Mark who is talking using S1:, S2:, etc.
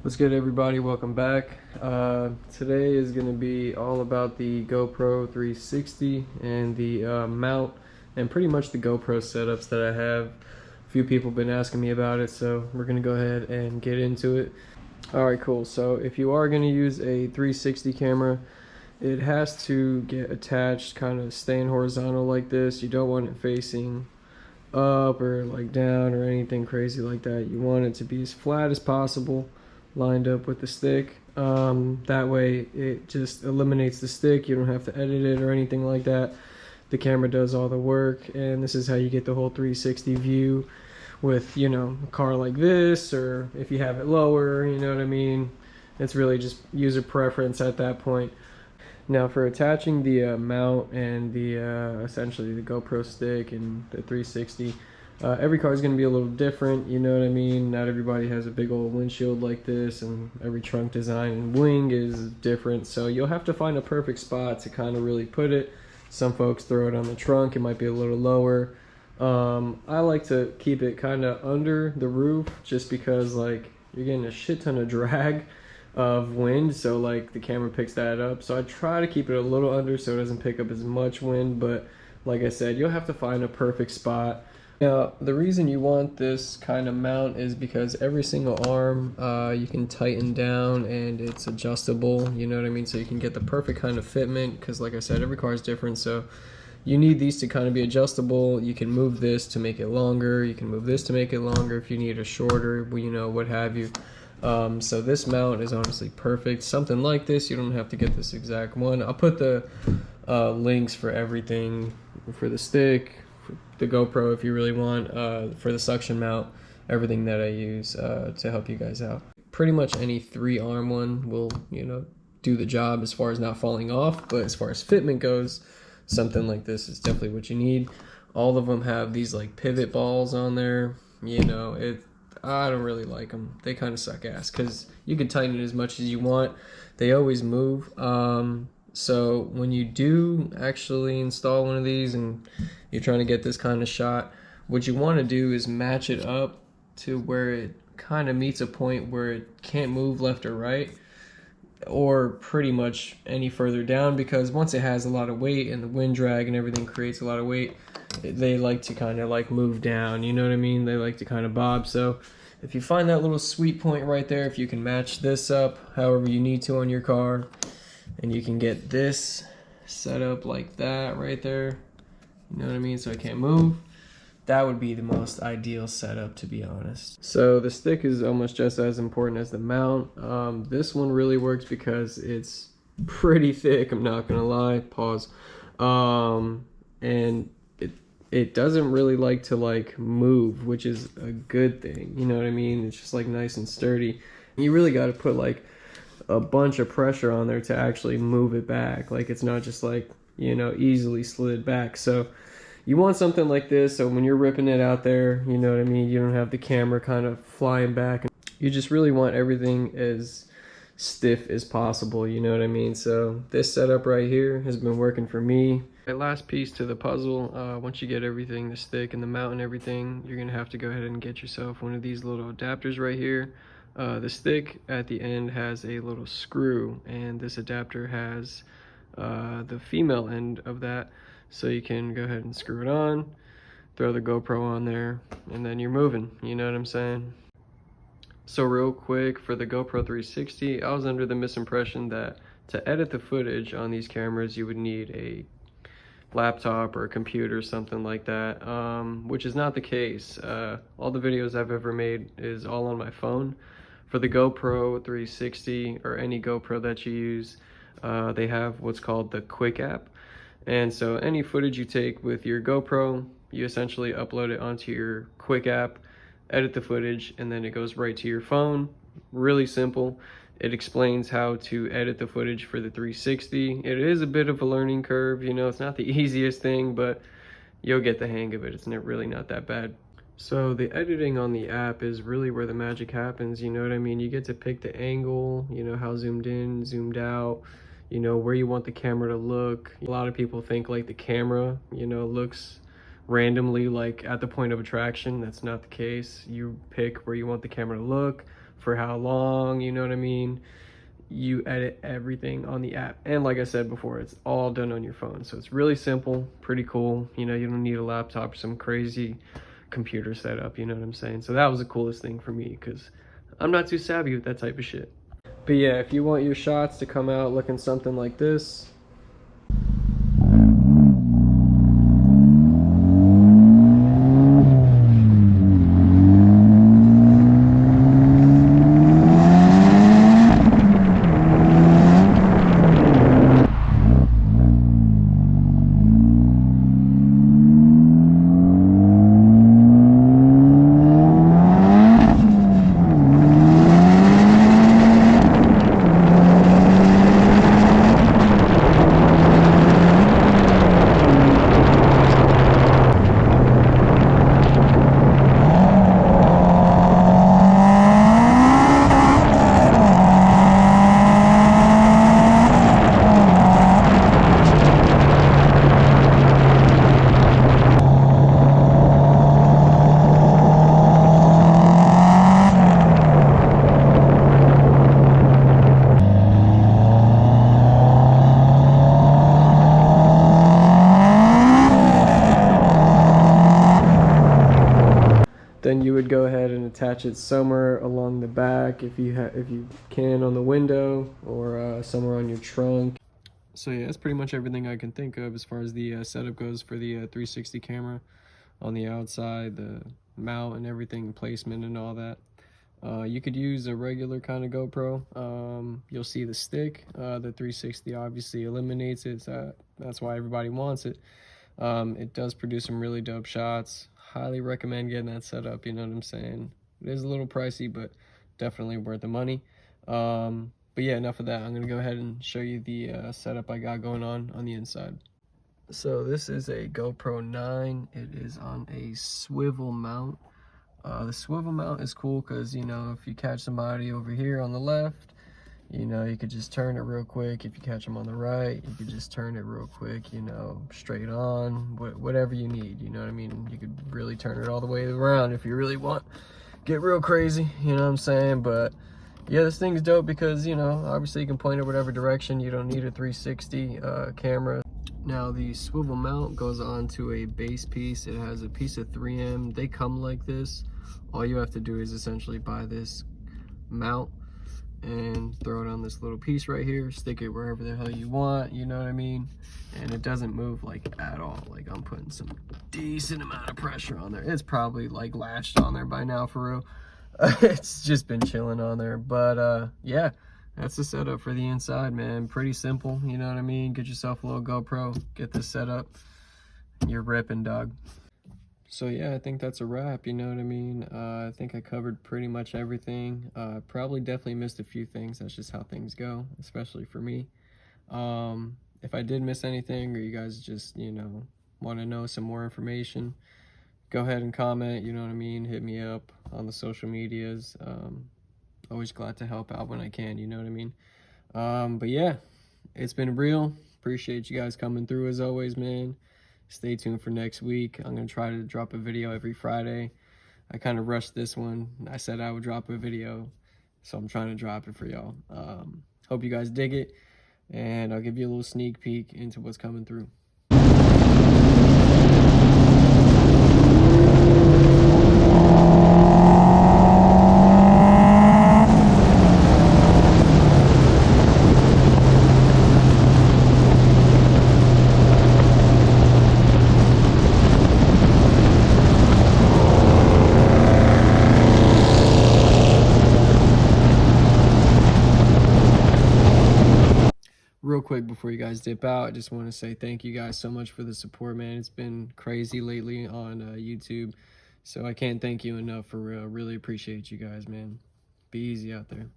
S1: What's good, everybody? Welcome back. Today is going to be all about the GoPro 360 and the mount and pretty much the GoPro setups that I have. A few people have been asking me about it, so we're going to go ahead and get into it. Alright, cool. So if you are going to use a 360 camera, it has to get attached kind of staying horizontal like this. You don't want it facing up or like down or anything crazy like that. You want it to be as flat as possible, lined up with the stick. That way it just eliminates the stick. You don't have to edit it or anything like that. The camera does all the work, and this is how you get the whole 360 view with, you know, a car like this, or if you have it lower, you know what I mean. It's really just user preference at that point. Now for attaching the mount and the essentially the GoPro stick and the 360, every car is going to be a little different, you know what I mean? Not everybody has a big old windshield like this, and every trunk design and wing is different, so you'll have to find a perfect spot to kind of really put it. Some folks throw it on the trunk, it might be a little lower. I like to keep it kind of under the roof just because like you're getting a shit ton of drag of wind, so like the camera picks that up. So I try to keep it a little under so it doesn't pick up as much wind, but like I said, you'll have to find a perfect spot. Now, the reason you want this kind of mount is because every single arm you can tighten down and it's adjustable, you know what I mean? So you can get the perfect kind of fitment, because like I said, every car is different, so you need these to kind of be adjustable. You can move this to make it longer, you can move this to make it longer if you need a shorter, you know, what have you. So this mount is honestly perfect. Something like this, you don't have to get this exact one. I'll put the links for everything, for the stick, the GoPro if you really want, for the suction mount, everything that I use to help you guys out. Pretty much any 3-arm one will, you know, do the job as far as not falling off, but as far as fitment goes, something like this is definitely what you need. All of them have these like pivot balls on there, you know. I don't really like them. They kind of suck ass because you can tighten it as much as you want. They always move. So when you do actually install one of these and you're trying to get this kind of shot, what you want to do is match it up to where it kind of meets a point where it can't move left or right, or pretty much any further down, because once it has a lot of weight and the wind drag and everything creates a lot of weight, they like to kind of like move down, you know what I mean? They like to kind of bob. So if you find that little sweet point right there, if you can match this up however you need to on your car, and you can get this set up like that right there, you know what I mean, so I can't move, that would be the most ideal setup, to be honest. So the stick is almost just as important as the mount. This one really works because it's pretty thick, I'm not gonna lie. Pause. And it doesn't really like to like move, which is a good thing, you know what I mean? It's just like nice and sturdy. You really got to put like a bunch of pressure on there to actually move it back. Like it's not just like, you know, easily slid back. So you want something like this, so when you're ripping it out there, you know what I mean, you don't have the camera kind of flying back. You just really want everything as stiff as possible, you know what I mean? So this setup right here has been working for me. The last piece to the puzzle, once you get everything, the stick and the mount and everything, you're gonna have to go ahead and get yourself one of these little adapters right here. The stick at the end has a little screw, and this adapter has the female end of that, so you can go ahead and screw it on, throw the GoPro on there, and then you're moving, you know what I'm saying? So real quick, for the GoPro 360, I was under the misimpression that to edit the footage on these cameras you would need a laptop or a computer, something like that, which is not the case. All the videos I've ever made is all on my phone. For the GoPro 360 or any GoPro that you use, they have what's called the Quick app, and so any footage you take with your GoPro, you essentially upload it onto your Quick app, edit the footage, and then it goes right to your phone. Really simple. It explains how to edit the footage for the 360. It is a bit of a learning curve, you know, it's not the easiest thing, but you'll get the hang of it. It's really not that bad. So the editing on the app is really where the magic happens, you know what I mean? You get to pick the angle, you know, how zoomed in, zoomed out, you know, where you want the camera to look. A lot of people think like the camera, you know, looks randomly like at the point of attraction. That's not the case. You pick where you want the camera to look, for how long, you know what I mean? You edit everything on the app. And like I said before, it's all done on your phone. So it's really simple, pretty cool. You know, you don't need a laptop or some crazy computer setup, you know what I'm saying? So that was the coolest thing for me because I'm not too savvy with that type of shit. But yeah, if you want your shots to come out looking something like this, then you would go ahead and attach it somewhere along the back if you can on the window or somewhere on your trunk. So yeah, that's pretty much everything I can think of as far as the setup goes for the 360 camera on the outside, the mount and everything, placement and all that. You could use a regular kind of GoPro. You'll see the stick. The 360 obviously eliminates it, so that's why everybody wants it. It does produce some really dope shots. Highly recommend getting that set up, you know what I'm saying? It is a little pricey, but definitely worth the money. But yeah, enough of that. I'm gonna go ahead and show you the setup I got going on the inside. So this is a GoPro 9. It is on a swivel mount. The swivel mount is cool because, you know, if you catch somebody over here on the left, you know, you could just turn it real quick. If you catch them on the right, you could just turn it real quick, you know, straight on, whatever you need, you know what I mean? You could really turn it all the way around if you really want. Get real crazy, you know what I'm saying? But yeah, this thing's dope because, you know, obviously you can point it whatever direction. You don't need a 360 camera. Now the swivel mount goes onto a base piece. It has a piece of 3M. They come like this. All you have to do is essentially buy this mount and throw it on this little piece right here, stick it wherever the hell you want, you know what I mean? And it doesn't move like at all. Like I'm putting some decent amount of pressure on there. It's probably like latched on there by now for real. It's just been chilling on there, but yeah, that's the setup for the inside, man. Pretty simple, you know what I mean? Get yourself a little GoPro, get this set up, you're ripping, dog. So yeah, I think that's a wrap, you know what I mean? I think I covered pretty much everything. Probably definitely missed a few things. That's just how things go, especially for me. If I did miss anything or you guys just, you know, want to know some more information, go ahead and comment, you know what I mean? Hit me up on the social medias. Always glad to help out when I can, you know what I mean? But yeah, it's been real. Appreciate you guys coming through as always, man. Stay tuned for next week. I'm going to try to drop a video every Friday. I kind of rushed this one. I said I would drop a video, so I'm trying to drop it for y'all. Hope you guys dig it, and I'll give you a little sneak peek into what's coming through. Real quick before you guys dip out, I just want to say thank you guys so much for the support, man. It's been crazy lately on YouTube, so I can't thank you enough for real. Really appreciate you guys, man. Be easy out there.